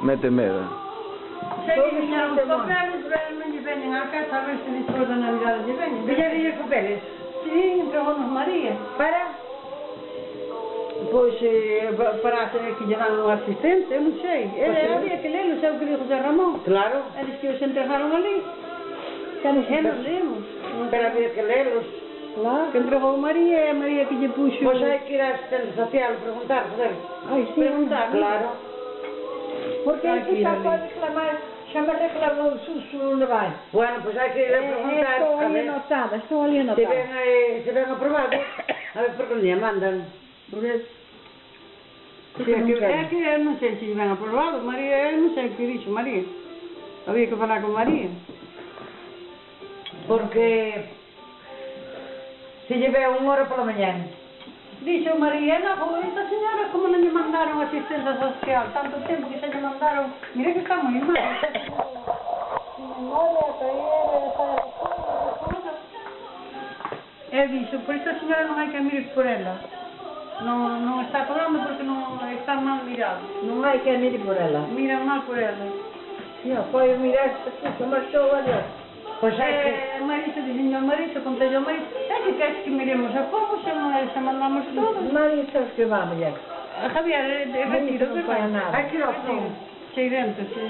Mete medo. Se viñeron os papeles, pero non lle veñen á casa a ver se despois da Navidade lle veñen. Viñeron os papeles? Sí, entregounos María. Para? Pois, para tener que lle dan un asistente, eu non sei. Había que lelos, é o que dijo José Ramón. Claro. Eles que os entregaron ali. E nos lemos. Pero había que lelos. Claro, que entregou María, e María que lle puxo... Pois hai que ir á asistente social preguntar, joder. Ai, sí, preguntar, claro. Porque aquí xa pode reclamar, xa me reclamou o susto onde vai. Bueno, pois hai que ir a preguntar. Estou ali anotada. Se ven aprobado, a ver por que non mandan. É que eu non sei se lle ven aprobado, María, eu non sei o que dixo María. Había que falar con María. Porque se lle ve unha hora pola mañana. Dixo María, non, esta señora como non lle mandaron asistencia social tanto tempo que se lle mandaron, mira que está moi mal. E dixo, por isto a señora non hai que mirar por ela. Non está cobrando porque non está mal mirado. Non hai que mirar por ela. Miran mal por ela. Si, pode mirar se marchou adiós. Pois hai que... Marisa dixo ao Marisa, contei ao Marisa, que queres que miremos a como se mandamos todos? Marisa que va, mulher. Javier, retiro, non fai nada. Hai que ir ao fogo. Sei dentro, sí.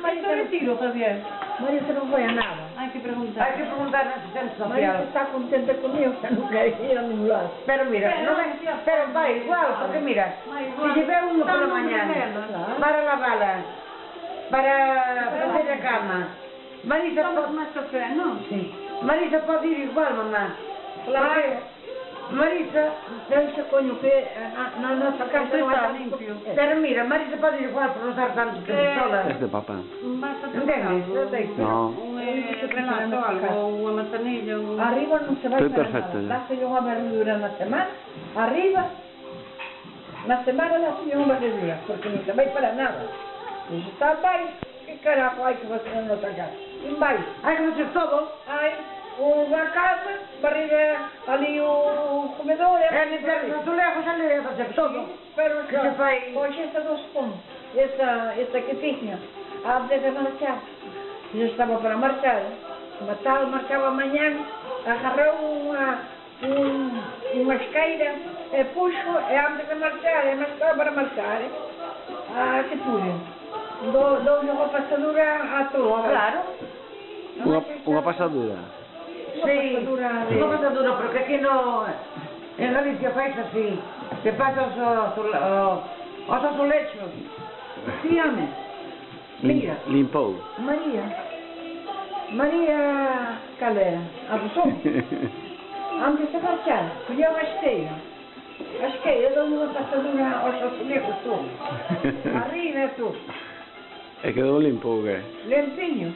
Marisa, retiro, Javier. Marisa non vai a nada. Hai que preguntar. Hai que preguntar na asistente social. Marisa está contenta comigo, que non quer ir a ningún lado. Pero mira, pero vai igual, porque mira, se lle ve unha pola mañana, para lavala, para facer a cama, Marisa pode... máis café, non? Sí. Marisa pode ir igual, mamá. Claro. Marisa... Pensa, coño, que na nosa casa non está hai limpio. Pero mira, Marisa pode ir igual por non estar tanto que sola. Es de papá. Entendes? No. Un relato, algo, unha manzanilla, Arriba non se vai Estoy para perfecto, nada. ya. Dáselle unha verdura na semana, arriba, na semana dáselle unha verdura, porque non se vai para nada. E se está baixo, que carajo hai que facer na nosa casa? En baixo. Hai que facer todo. Hai unha casa, barrir ali o comedor... Limpiar os azulejos, xa le facer todo. Pero que se fai... Pois esta dos pontos, esta que tiña, a de marchar. Já estaba para marchar. Como tal, marchaba mañana, agarrou unha esqueira e puxo, e antes de marchar, e máis estaba para marchar. Que pude? Dou unha pasadura a todo. Claro. Unha pasadura. Sí, unha pasadura, porque aquí no... En Galicia fais así. Te pasas os azulechos. Sí, home. Mira. Limpou. María Calera, a pessoa. Antes de marchar, colleu a esteira. A esteira dou unha pasadura aos azulejos todos. Arriba e todo. E quedou limpo o que? Limpinho.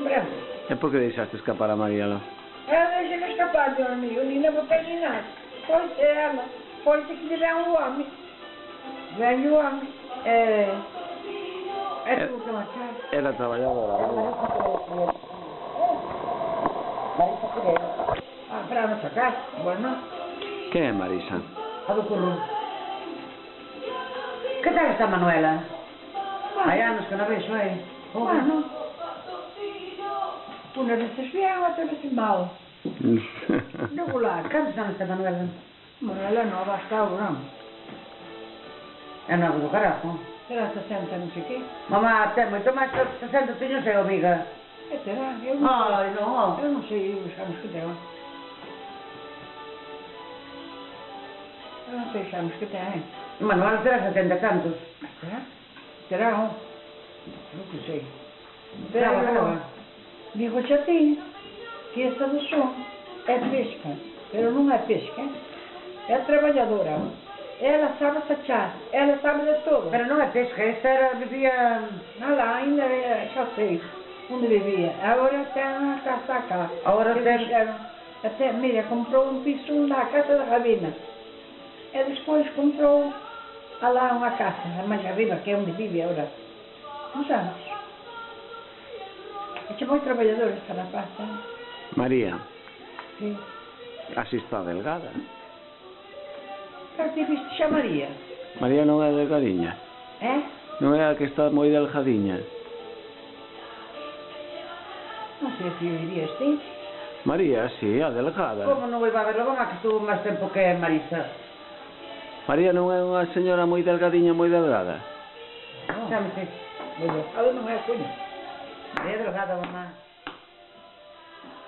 Branco. E por que deixaste escapar a Mariela? Ela deixa escapar, meu amigo. Nem não botei nem nada. Pois ela. Pode ser que lhe dê um homem. Vem o homem. É tudo que marchar. Era traballadora. Marisa Pereira. Para a nossa casa, bueno. Quen é Marisa? A do curro. Que tal está Manuela? Hai anos que non vexo, Bueno. Unas veces bien, otras veces mal. Regular. Cantos anos está Manuela? Manuela nova está agora. É novo do carajo. Será 60, non sei que. Mamá, ten moito máis que 60 tiños e amiga. E terá, eu non Ai, non. Eu non sei os anos que ten. Eu non sei os anos que ten. Manuela terá 70 cantos. Terá? Terá, non? Non que sei. Brava. Digo xa ti que esta do son é pesca, pero non é pesca, é traballadora. Ela sabe sachar, ela sabe de todo. Pero non é pesca, esta era, vivía... Nada, ainda xa sei onde vivía. Agora ten a casa acá. Agora ten... Até, mira, comprou un piso na casa da Rabina. E despois comprou lá unha casa, máis arriba, que é onde vive agora. Uns anos. É moi traballador esta rapaz, María. Sí. Así está delgada. Claro que viste xa María. María non é delgadiña. Non é a que está moi delgadiña. Non sei se dirías ti. María, sí, a delgada. Como non vai a verlo? Van a que estuvo máis tempo que Marisa. María non é unha señora moi delgadiña, moi delgada. Xa me sei. Moi delgado non é coño. É delgada, mamá.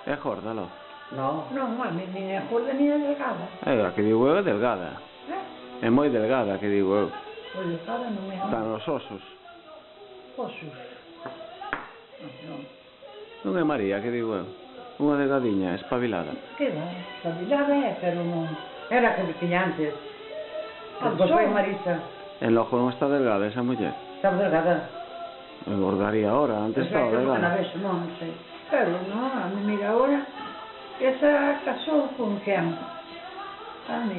É gorda, lo. No. Non, mami, nin é gorda nin é delgada. A que digo eu é delgada. É moi delgada, que digo eu. Moi delgada non é. Están os osos. Osos. Non. Non é María, que digo eu. Unha delgadiña, espabilada. Que va, espabilada é, pero non... Era que me tiña antes. Despois foi Marisa. En logo non está delgada esa muller. Estaba delgada. Engordaría ahora, antes estaba Una delgada. vez, non sei. Pero non, a mí mira ahora, esa casou con quen? A mí,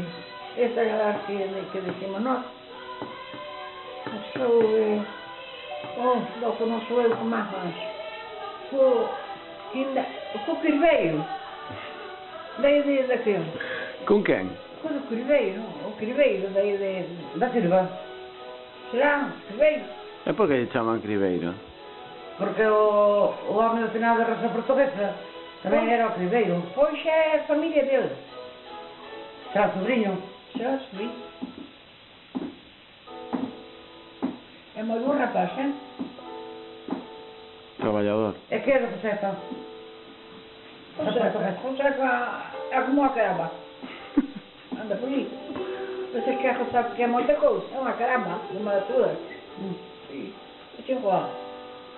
esa que decimos nós. Casou, logo non sou eu como máis. Co Criveiro. Daí daquele. Con quen? Co do Criveiro, o Criveiro, daí de... Da Silva. Será, Criveiro. E por que lle chaman Criveiro? Porque o home do final da raza portuguesa tamén era o Criveiro. Pois é a familia dele. Será sobrinho. Será sobrinho. É moi bom rapaz, hein? Traballador. E que é da Josefa? Josefa é como a caramba. Anda por aí. Você quer saber que é muita coisa? É uma caramba, uma de todas. Sim. Eu te igual.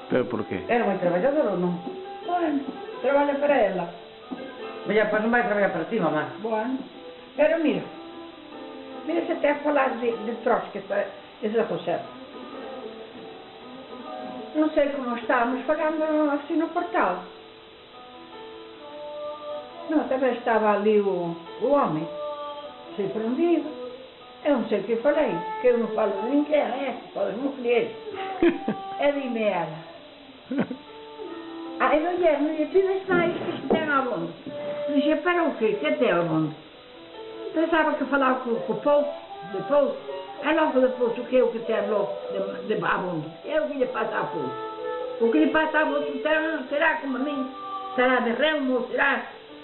Pero por qué? Era moi traballador ou non? Bueno, trabalha para ela. Mas já depois non vai traballar para ti, mamá. Bueno. Pero mira se até falar de troços que essa Josefa. Não sei como estávamos falando assim no portal. Não, também estava ali o homem, surpreendido. Eu não sei o que falei, que eu não falo de ninguém, falo de mulher. É de merda. Aí não lhe pidas mais que se tem ao mundo. Dizia, para o quê? Que tem ao mundo? Pensava que falava com o povo, depois. É logo depois o que eu que tenho logo de mundo. Eu que lhe passo a povo. O que lhe passa a povo será como a mim. Será de remo, será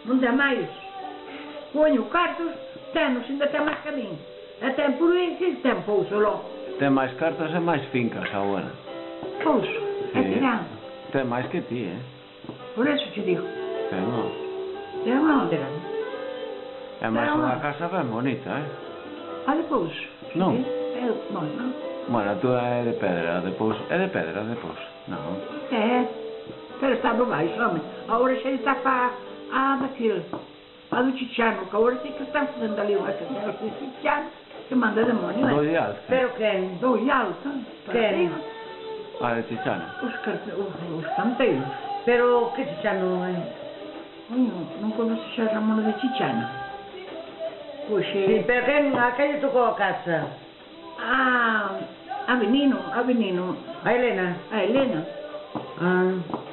não tem mais. Ponho cartos, temos, ainda tem mais caminho. Até por aí que tem pouso logo. Ten máis cartas e máis fincas agora. Pouso, é tirado. Ten máis que ti, Por isso te digo. Ten, non? Tem onde? É máis unha casa ben bonita, Olha pouso. Non? É, bueno. Bueno, a túa é de pedra, depois... É de pedra, depois? Non. É, pero está no baixo, homem. Agora já ele está para daquele. A do Titiano, que agora tem que estar fazendo ali uma casa do Titiano, que manda demônio, não é? Do Ialce. Pero quen? Do Ialce. Quen? A de Chichana. Os canteiros. Pero que Chichano é? Não conheces a Ramona de Titiano? Pois Sí, pero quen? A que lle tocou a casa? a Benino. A Helena? A Helena. Ah.